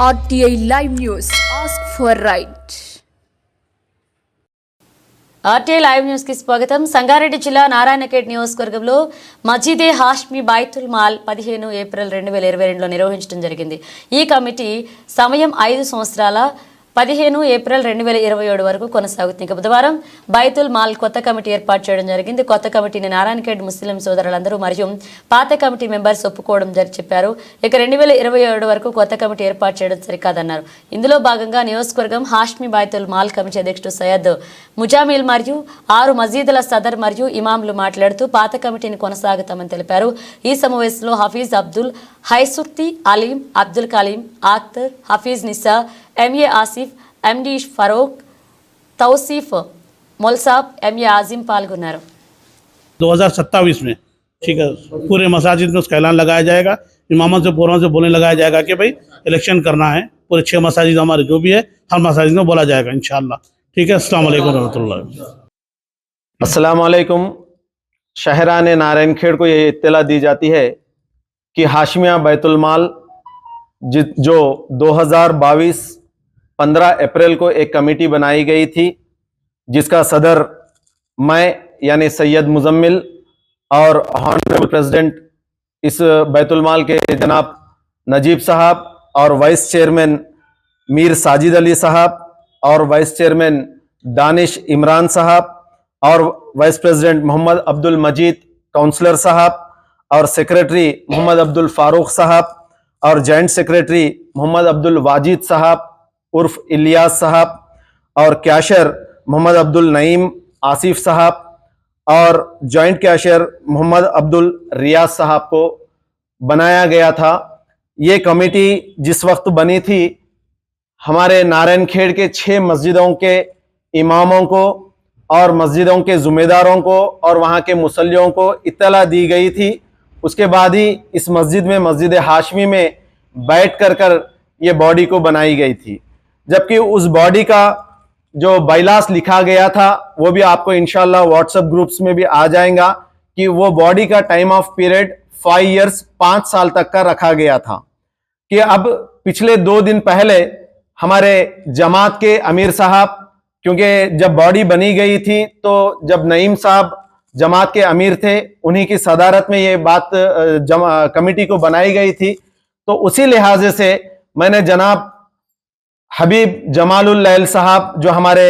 RTI Live News. Ask for right. RTI live news కి స్వాగతం. సంగారెడ్డి జిల్లా నారాయణఖేడ్ నియోజకవర్గంలో మజీదే హాష్మి బైతుల్ మాల్ 15 ఏప్రిల్ 2022లో నిర్వహించడం జరిగింది. ఈ కమిటీ సమయం 5 సంవత్సరాల 15 ఏప్రిల్ 2027 వరకు కొనసాగుతుంది. ఇక బుధవారం బైతుల్ మాల్ కొత్త కమిటీ ఏర్పాటు చేయడం జరిగింది. కొత్త కమిటీని నారాయణఖేడ్ ముస్లిం సోదరులందరూ మరియు పాత కమిటీ మెంబర్స్ ఒప్పుకోవడం చెప్పారు. ఇక 2027 వరకు కొత్త కమిటీ ఏర్పాటు చేయడం సరికాదన్నారు. ఇందులో భాగంగా నియోజకవర్గం హాష్మి బైతుల్ మాల్ కమిటీ అధ్యక్షుడు సయ్యద్ ముజామిల్ మరియు 6 మసీదుల సదర్ మరియు ఇమాంలు మాట్లాడుతూ పాత కమిటీని కొనసాగుతామని తెలిపారు. ఈ సమావేశంలో Hafeez Abdul హైసుర్తి, Aleem, Abdul Kaleem, Akhtar, Hafeez Nisa, MA Asif, MD Farooq, Tausif मोलसाब, MA आजिम पाल्गोनारो. 2027 में ठीक है पूरे मसाजिद में उसका ऐलान लगाया जाएगा. इमामों से पूर्वों से बोलने लगाया जाएगा कि भाई इलेक्शन करना है. पूरे 6 मसाजिद हमारे जो भी है हर मसाजिद में बोला जाएगा इंशाअल्लाह. ठीक है. अस्सलाम वालेकुम रहमतुल्लाह. अस्सलाम वालेकुम. शहरान नारायणखेड़ को ये इत्तला दी जाती है कि हाशमिया बैतुल माल जो 2022 15 अप्रैल को एक कमेटी बनाई गई थी, जिसका सदर मैं यानी सैयद मुजम्मिल और ऑनरेबल प्रेसिडेंट इस बैतुल माल के जनाब नजीब साहब और वाइस चेयरमैन मीर साजिद अली साहब और वाइस चेयरमैन दानिश इमरान साहब और वाइस प्रेसिडेंट मोहम्मद अब्दुल मजीद काउंसलर साहब और सेक्रेटरी मोहम्मद अब्दुल फारूक साहब और जॉइंट सेक्रेटरी मोहम्मद अब्दुल वाजिद साहब उर्फ इलियास साहब और कैशियर मोहम्मद अब्दुल नईम आसिफ साहब और जॉइंट कैशियर मोहम्मद अब्दुल रियाज साहब को बनाया गया था. ये कमेटी जिस वक्त बनी थी, हमारे नारायणखेड़ के 6 मस्जिदों के इमामों को और मस्जिदों के ज़िम्मेदारों को और वहाँ के मुसल्लियों को इत्तला दी गई थी. उसके बाद ही इस मस्जिद में, मस्जिद हाशमी में बैठ कर ये बॉडी को बनाई गई थी. जबकि उस बॉडी का जो बाइलास लिखा गया था वो भी आपको इंशाल्लाह व्हाट्सएप ग्रुप्स में भी आ जाएगा कि वो बॉडी का टाइम ऑफ पीरियड 5 इयर्स 5 साल तक का रखा गया था. कि अब पिछले 2 दिन पहले हमारे जमात के अमीर साहब, क्योंकि जब बॉडी बनी गई थी तो जब नईम साहब जमात के अमीर थे, उन्हीं की सदारत में ये बात कमेटी को बनाई गई थी. तो उसी लिहाजे से मैंने जनाब हबीब जमालुल लैल साहब जो हमारे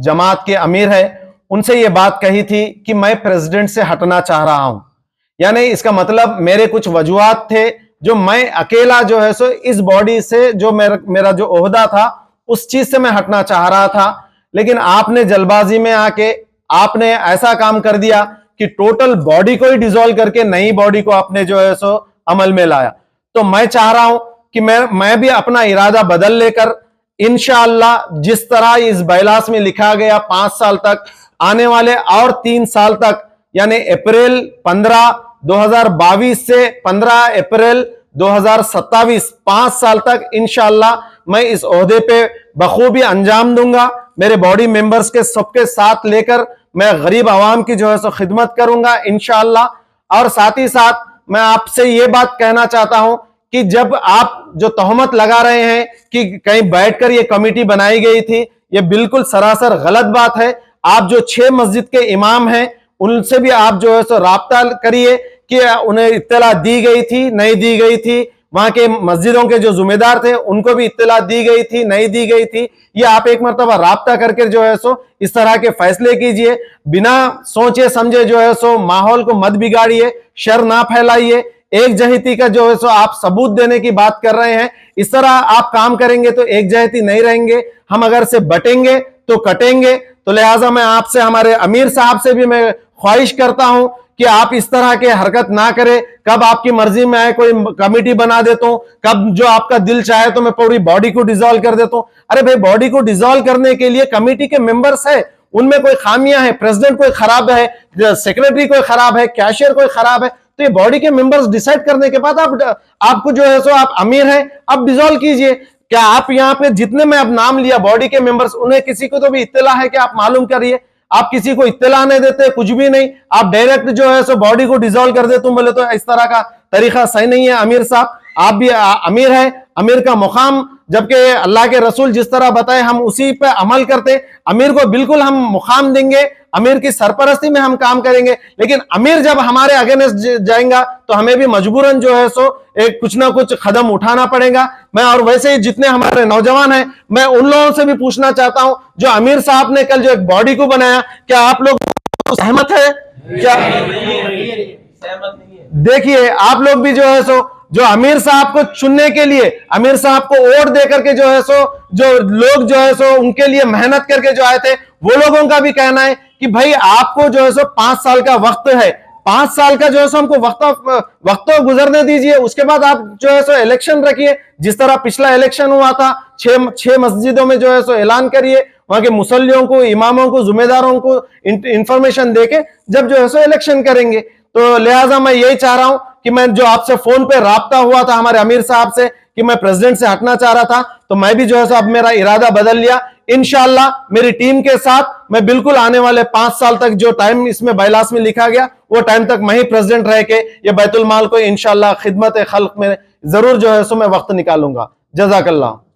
जमात के अमीर है, उनसे ये बात कही थी कि मैं प्रेसिडेंट से हटना चाह रहा हूं. यानी इसका मतलब मेरे कुछ वजूहात थे जो मैं अकेला जो है सो इस बॉडी से जो मेरा जो ओहदा था उस चीज से मैं हटना चाह रहा था. लेकिन आपने जल्दबाजी में आके आपने ऐसा काम कर दिया कि टोटल बॉडी को ही डिसॉल्व करके नई बॉडी को आपने जो है सो अमल में लाया. तो मैं चाह रहा हूं कि मैं भी अपना इरादा बदल लेकर इंशाअल्लाह जिस तरह इस बैलास में लिखा गया 5 साल तक, आने वाले और 3 साल तक यानी अप्रैल 15 2022 से 15 अप्रैल 2027 5 साल तक इंशाअल्लाह मैं इस ओहदे पे बखूबी अंजाम दूंगा. मेरे बॉडी मेंबर्स के सबके साथ लेकर मैं गरीब आवाम की जो है सो खिदमत करूंगा इंशाअल्लाह. और साथ ही साथ मैं आपसे ये बात कहना चाहता हूं कि जब आप जो तोहमत लगा रहे हैं कि कहीं बैठकर ये कमेटी बनाई गई थी, ये बिल्कुल सरासर गलत बात है. आप जो 6 मस्जिद के इमाम हैं उनसे भी आप जो है सो राब्ता करिए कि उन्हें इत्तला दी गई थी, नहीं दी गई थी. वहां के मस्जिदों के जो जिम्मेदार थे उनको भी इत्तला दी गई थी, नहीं दी गई थी. ये आप एक मरतबा राब्ता करके जो है सो इस तरह के फैसले कीजिए. बिना सोचे समझे जो है सो माहौल को मत बिगाड़िए, शर ना फैलाइए. एक जहती का जो है सो आप सबूत देने की बात कर रहे हैं. इस तरह आप काम करेंगे तो एक जहती नहीं रहेंगे. हम अगर से बटेंगे तो कटेंगे. तो लिहाजा मैं आपसे, हमारे अमीर साहब से भी मैं ख्वाहिश करता हूं कि आप इस तरह के हरकत ना करें. कब आपकी मर्जी में आए कोई कमेटी बना देता हूं, कब जो आपका दिल चाहे तो मैं पूरी बॉडी को डिसॉल्व कर देता हूं. अरे भाई, बॉडी को डिसॉल्व करने के लिए कमेटी के मेंबर्स है, उनमें कोई खामियां हैं, प्रेसिडेंट कोई खराब है, सेक्रेटरी कोई खराब है, कैशियर कोई खराब है. तो ये बॉडी के मेंबर्स डिसाइड करने के बाद आपको जो है सो आप अमीर हैं, आप डिसॉल्व कीजिए. क्या आप यहाँ पे जितने में अब नाम लिया बॉडी के मेंबर्स, उन्हें किसी को तो भी इत्तला है कि आप मालूम करिए. आप किसी को इत्तला नहीं देते, कुछ भी नहीं, आप डायरेक्ट जो है सो बॉडी को डिसॉल्व कर देते. बोले तो इस तरह का तरीका सही नहीं है. अमीर साहब, आप भी अमीर हैं, अमीर का मुकाम, जबकि अल्लाह के रसूल जिस तरह बताए हम उसी पे अमल करते। अमीर को बिल्कुल हम मुकाम देंगे, अमीर की सरपरस्ती में हम काम करेंगे, लेकिन अमीर जब हमारे अगेंस्ट जाएगा तो हमें भी मजबूरन जो है सो एक कुछ ना कुछ कदम उठाना पड़ेगा। मैं और वैसे ही जितने हमारे नौजवान हैं, मैं उन लोगों से भी पूछना चाहता हूं जो अमीर साहब ने कल जो एक बॉडी को बनाया, क्या आप लोग सहमत है? क्या देखिए आप लोग भी जो है सो जो अमीर साहब को चुनने के लिए, अमीर साहब को वोट देकर के जो है सो जो लोग जो है सो उनके लिए मेहनत करके जो आए थे, वो लोगों का भी कहना है कि भाई आपको जो है सो 5 साल का वक्त है, 5 साल का जो है सो हमको वक्त तो गुजरने दीजिए, उसके बाद आप जो है सो इलेक्शन रखिए। जिस तरह पिछला इलेक्शन हुआ था, 6 मस्जिदों में जो है सो ऐलान करिए, वहां के मुसल्लियों को, इमामों को, जिम्मेदारों को इंफॉर्मेशन देके जब जो है सो इलेक्शन करेंगे। तो लिहाजा मैं यही चाह रहा हूं कि मैं जो आपसे फोन पे राब्ता हुआ था हमारे अमीर साहब से कि मैं प्रेसिडेंट से हटना चाह रहा था, तो मैं भी जो है सो अब मेरा इरादा बदल लिया। इंशाल्लाह मेरी टीम के साथ मैं बिल्कुल आने वाले 5 साल तक जो टाइम इसमें बायलास में लिखा गया, वो टाइम तक मैं ही प्रेसिडेंट रह के ये बैतुल माल को इंशाल्लाह खिदमत खल्क में जरूर जो है सो मैं वक्त निकालूंगा। जज़ाकल्लाह।